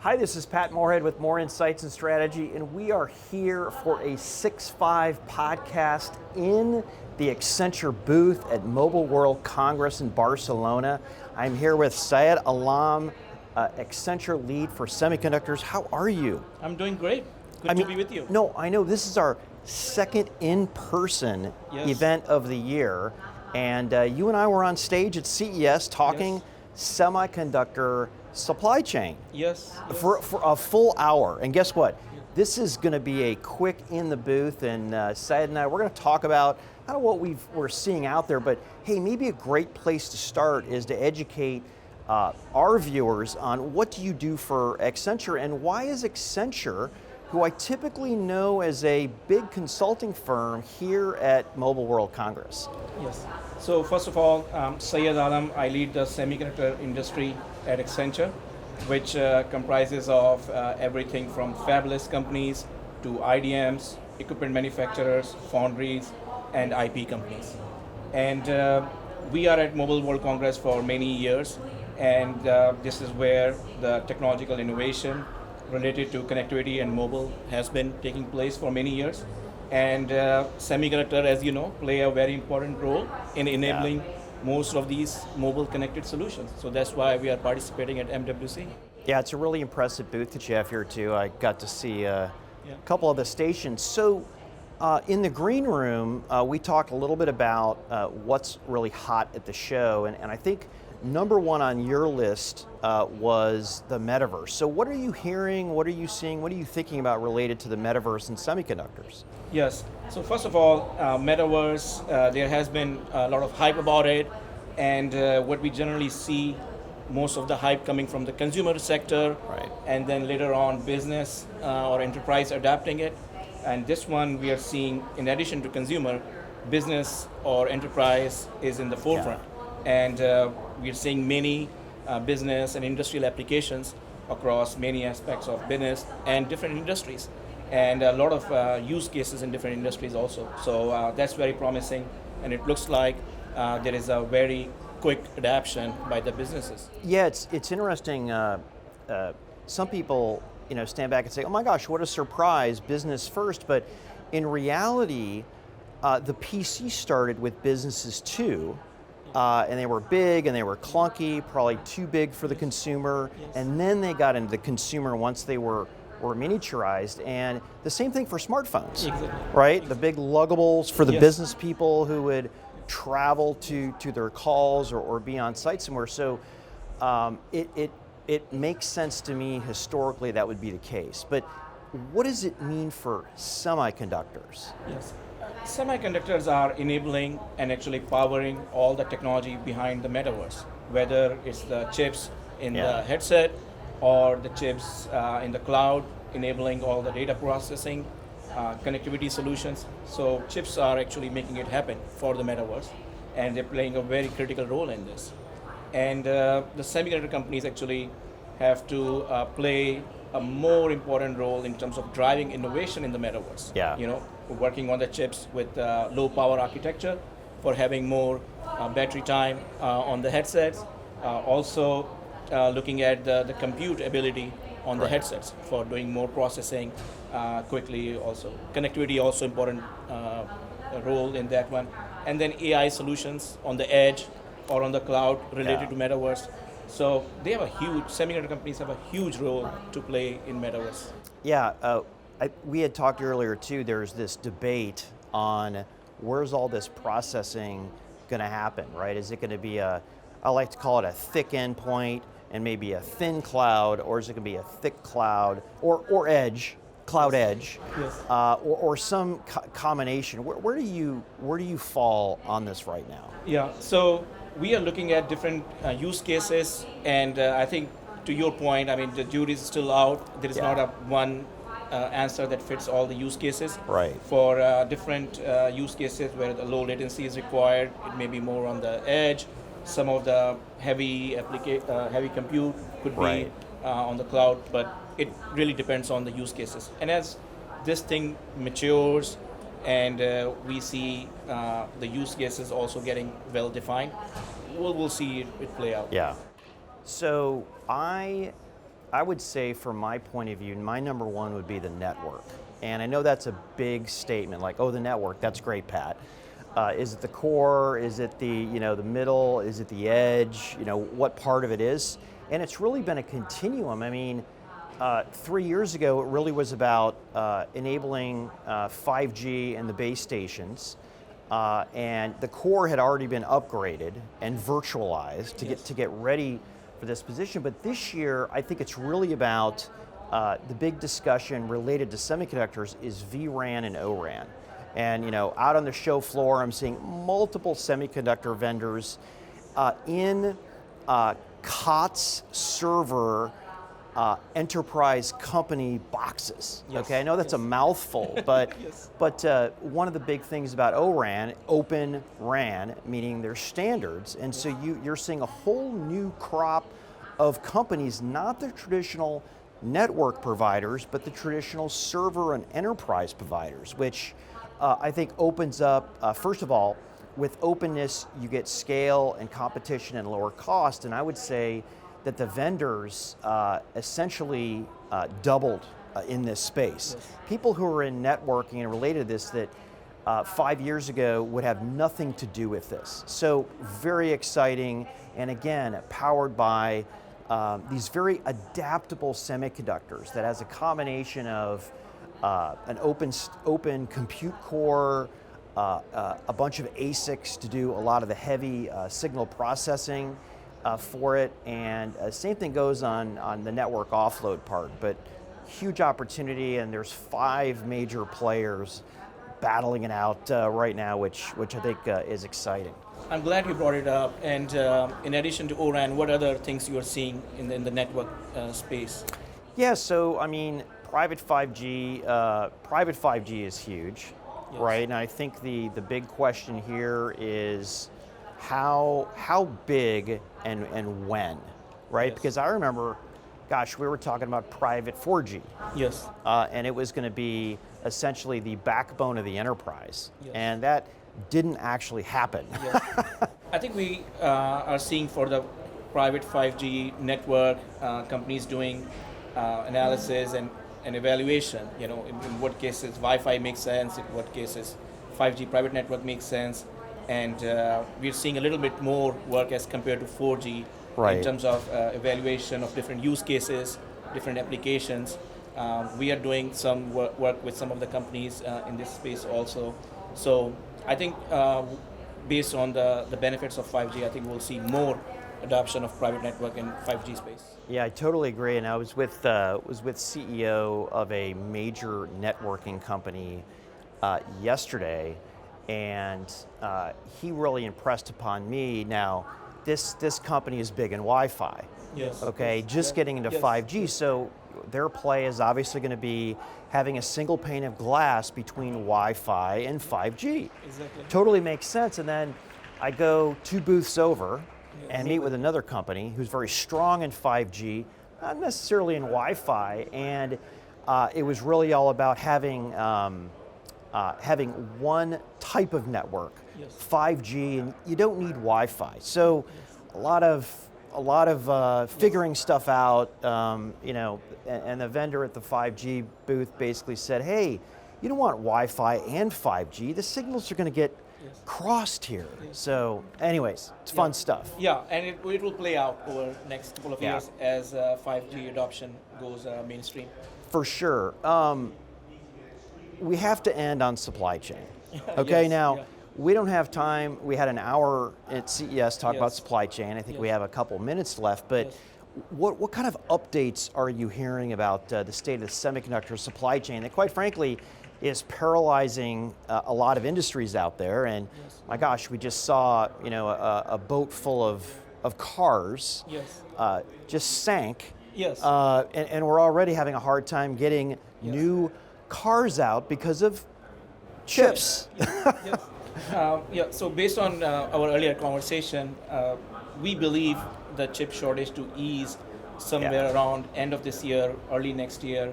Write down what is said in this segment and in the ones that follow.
Hi, this is Pat Moorhead with More Insights and Strategy, and we are here for a 6.5 podcast in the Accenture booth at Mobile World Congress in Barcelona. I'm here with Syed Alam, Accenture lead for Semiconductors. How are you? I'm doing great. Good to be with you. No, I know this is our second in-person event of the year, and you and I were on stage at CES talking semiconductor supply chain. Yes. For a full hour. And guess what? This is going to be a quick in the booth, and Syed and I, we're going to talk about kind of what we're seeing out there, but hey, maybe a great place to start is to educate our viewers on what do you do for Accenture, and why is Accenture, who I typically know as a big consulting firm, here at Mobile World Congress? Yes. So first of all, Syed Alam, I lead the semiconductor industry at Accenture, which comprises of everything from fabless companies to IDMs, equipment manufacturers, foundries, and IP companies. And we are at Mobile World Congress for many years, and this is where the technological innovation related to connectivity and mobile has been taking place for many years. And semiconductor, as you know, play a very important role in enabling most of these mobile connected solutions. So that's why we are participating at MWC. Yeah, it's a really impressive booth that you have here too. I got to see a couple of the stations. So in the green room, we talked a little bit about what's really hot at the show, and I think number one on your list was the Metaverse. So what are you hearing, what are you seeing, what are you thinking about related to the Metaverse and semiconductors? Yes, so first of all, Metaverse, there has been a lot of hype about it, and what we generally see, most of the hype coming from the consumer sector, and then later on business or enterprise adapting it. And this one we are seeing, in addition to consumer, business or enterprise is in the forefront. And we're seeing many business and industrial applications across many aspects of business and different industries, and a lot of use cases in different industries also. So that's very promising, and it looks like there is a very quick adaptation by the businesses. Yeah, it's interesting. Some people, stand back and say, "Oh my gosh, what a surprise! Business first," but in reality, the PC started with businesses too. And they were big and they were clunky, probably too big for the consumer, and then they got into the consumer once they were miniaturized. And the same thing for smartphones, right? The big luggables for the business people who would travel to their calls or be on site somewhere. So it makes sense to me historically that would be the case. But what does it mean for semiconductors? Yes. Semiconductors are enabling and actually powering all the technology behind the metaverse, whether it's the chips in the headset or the chips in the cloud, enabling all the data processing, connectivity solutions. So chips are actually making it happen for the metaverse, and they're playing a very critical role in this. And the semiconductor companies actually have to play a more important role in terms of driving innovation in the metaverse. Working on the chips with low power architecture for having more battery time on the headsets. Also looking at the compute ability on the headsets for doing more processing quickly. Also connectivity also important role in that one. And then AI solutions on the edge or on the cloud related to metaverse. So they have semiconductor companies have a huge role to play in metaverse. We had talked earlier too, there's this debate on where's all this processing going to happen, right? Is it going to be I like to call it a thick endpoint and maybe a thin cloud, or is it going to be a thick cloud or edge, cloud edge, or some combination? Where do you fall on this right now? Yeah, so we are looking at different use cases, and I think to your point, I mean, the jury is still out. There is not a one answer that fits all the use cases. For different use cases where the low latency is required, it may be more on the edge. Some of the heavy compute could be on the cloud, but it really depends on the use cases. And as this thing matures and we see the use cases also getting well defined, we'll see it play out. So I I would say from my point of view, my number one would be the network. And I know that's a big statement, like, oh, the network, that's great, Pat. Is it the core? Is it the, the middle? Is it the edge? What part of it is? And it's really been a continuum. I mean, 3 years ago, it really was about enabling 5G and the base stations. And the core had already been upgraded and virtualized to get ready for this position. But this year, I think it's really about the big discussion related to semiconductors is vRAN and ORAN. And out on the show floor, I'm seeing multiple semiconductor vendors in COTS server enterprise company boxes. Yes. Okay, I know that's a mouthful, but Yes. but one of the big things about ORAN, Open RAN, meaning there's standards, and so you're seeing a whole new crop of companies, not the traditional network providers, but the traditional server and enterprise providers, which I think opens up, first of all, with openness, you get scale and competition and lower cost, and I would say that the vendors essentially doubled in this space. Yes. People who are in networking and related to this that 5 years ago would have nothing to do with this. So very exciting, and again, powered by these very adaptable semiconductors that has a combination of an open compute core, a bunch of ASICs to do a lot of the heavy signal processing for it, and same thing goes on the network offload part, but huge opportunity, and there's 5 major players battling it out right now, which I think is exciting. I'm glad you brought it up. And in addition to ORAN, what other things you are seeing in the network space? Yeah, so I mean, private 5G is huge, Yes. right? And I think the big question here is how big and when, right? Yes. Because I remember, gosh, we were talking about private 4G, Yes. and it was going to be essentially the backbone of the enterprise, Yes. and that didn't actually happen. Yes. I think we are seeing for the private 5G network companies doing analysis and evaluation. In what cases Wi-Fi makes sense, in what cases 5G private network makes sense, and we're seeing a little bit more work as compared to 4G Right. in terms of evaluation of different use cases, different applications. We are doing some work with some of the companies in this space also. So I think based on the benefits of 5G, I think we'll see more adoption of private network in 5G space. Yeah, I totally agree. And I was with CEO of a major networking company yesterday, and he really impressed upon me. Now, this company is big in Wi-Fi. Yes. Okay, Yes. just Yeah. getting into Yes. 5G. So their play is obviously going to be having a single pane of glass between Wi-Fi and 5G. Exactly. Totally makes sense. And then I go 2 booths over and meet with another company who's very strong in 5G, not necessarily in Wi-Fi, and it was really all about having one type of network, Yes. 5G, and you don't need Wi-Fi. So a lot of figuring stuff out, and the vendor at the 5G booth basically said, hey, you don't want Wi-Fi and 5G. The signals are going to get Yes. crossed here. So anyways, it's fun stuff. Yeah, and it will play out over next couple of Yeah. years as 5G adoption goes mainstream. For sure. We have to end on supply chain. Okay, Yes, now yeah. we don't have time. We had an hour at CES talk about Yes. supply chain. I think we Yes. have a couple minutes left, but Yes. what kind of updates are you hearing about the state of the semiconductor supply chain that, quite frankly, is paralyzing a lot of industries out there? And Yes. my gosh, we just saw a boat full of cars Yes. just sank. Yes. And we're already having a hard time getting Yes. new cars out because of chips. Yes. So based on our earlier conversation, we believe the chip shortage to ease somewhere Yeah. around end of this year, early next year.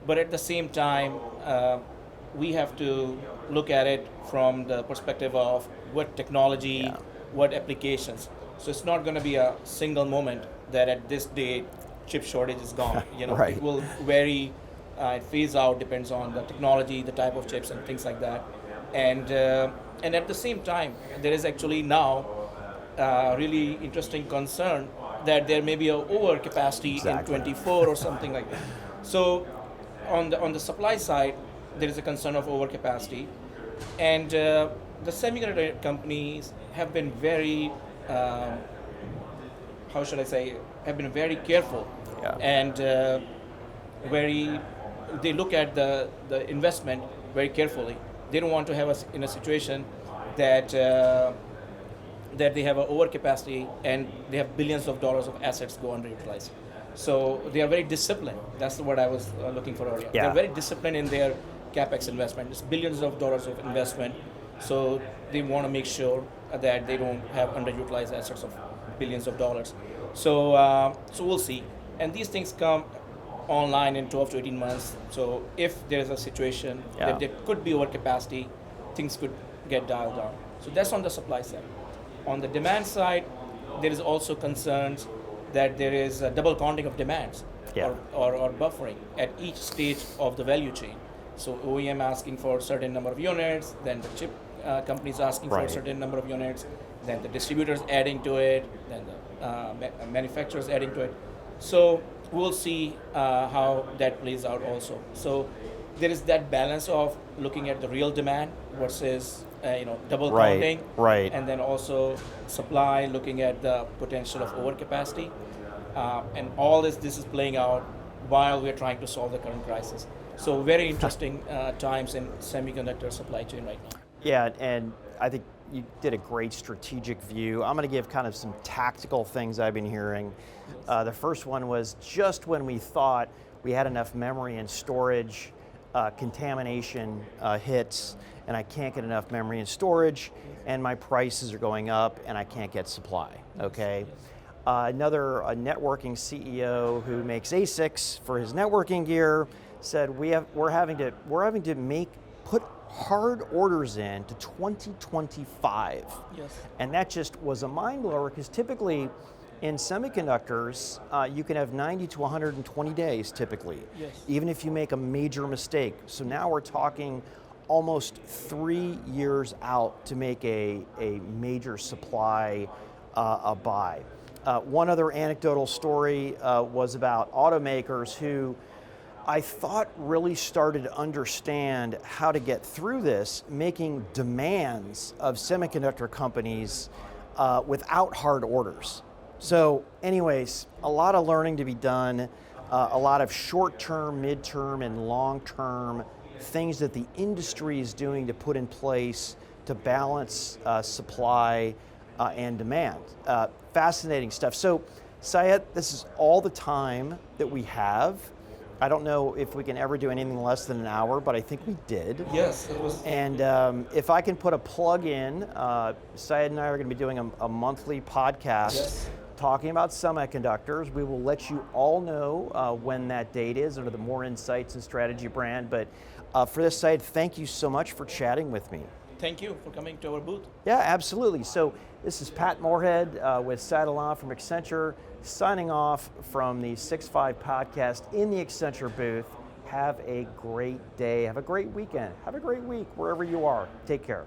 But at the same time, we have to look at it from the perspective of what technology, Yeah. what applications. So it's not going to be a single moment that at this date chip shortage is gone. Right. It will vary, it phase out, depends on the technology, the type of chips, and things like that. And at the same time, there is actually now really interesting concern that there may be a overcapacity Exactly. in 24 or something like that. So on the supply side, there is a concern of overcapacity, and the semiconductor companies have been very, how should I say, have been very careful, Yeah. and very, they look at the investment very carefully. They don't want to have us in a situation that that they have an overcapacity and they have billions of dollars of assets go underutilized. So they are very disciplined. That's the word I was looking for earlier. Yeah. They're very disciplined in their capex investment. It's billions of dollars of investment. So they want to make sure that they don't have underutilized assets of billions of dollars. So we'll see. And these things come online in 12 to 18 months. So if there's a situation that there could be overcapacity, things could get dialed down. So that's on the supply side. On the demand side, there is also concerns that there is a double counting of demands or buffering at each stage of the value chain. So OEM asking for a certain number of units, then the chip companies asking for a certain number of units, then the distributors adding to it, then the manufacturers adding to it. So we'll see how that plays out also. So there is that balance of looking at the real demand versus double counting, and then also supply, looking at the potential of overcapacity, and all this is playing out while we're trying to solve the current crisis. So very interesting times in semiconductor supply chain right now. Yeah, and I think you did a great strategic view. I'm going to give kind of some tactical things I've been hearing. The first one was just when we thought we had enough memory and storage, contamination hits, and I can't get enough memory and storage, and my prices are going up, and I can't get supply. Okay. Another networking CEO who makes ASICs for his networking gear said we're having to put hard orders in to 2025. Yes. And that just was a mind blower, because typically in semiconductors, you can have 90 to 120 days typically, even if you make a major mistake. So now we're talking almost 3 years out to make a major supply a buy. One other anecdotal story was about automakers who I thought really started to understand how to get through this, making demands of semiconductor companies without hard orders. So anyways, a lot of learning to be done, a lot of short-term, mid-term, and long-term things that the industry is doing to put in place to balance supply and demand. Fascinating stuff. So Syed, this is all the time that we have. I don't know if we can ever do anything less than an hour, but I think we did. Yes, it was. And if I can put a plug in, Syed and I are going to be doing a monthly podcast talking about semiconductors. We will let you all know when that date is under the More Insights and Strategy brand. But for this, Syed, thank you so much for chatting with me. Thank you for coming to our booth. Yeah, absolutely. So this is Pat Moorhead with Syed Alam from Accenture, signing off from the 6.5 podcast in the Accenture booth. Have a great day. Have a great weekend. Have a great week wherever you are. Take care.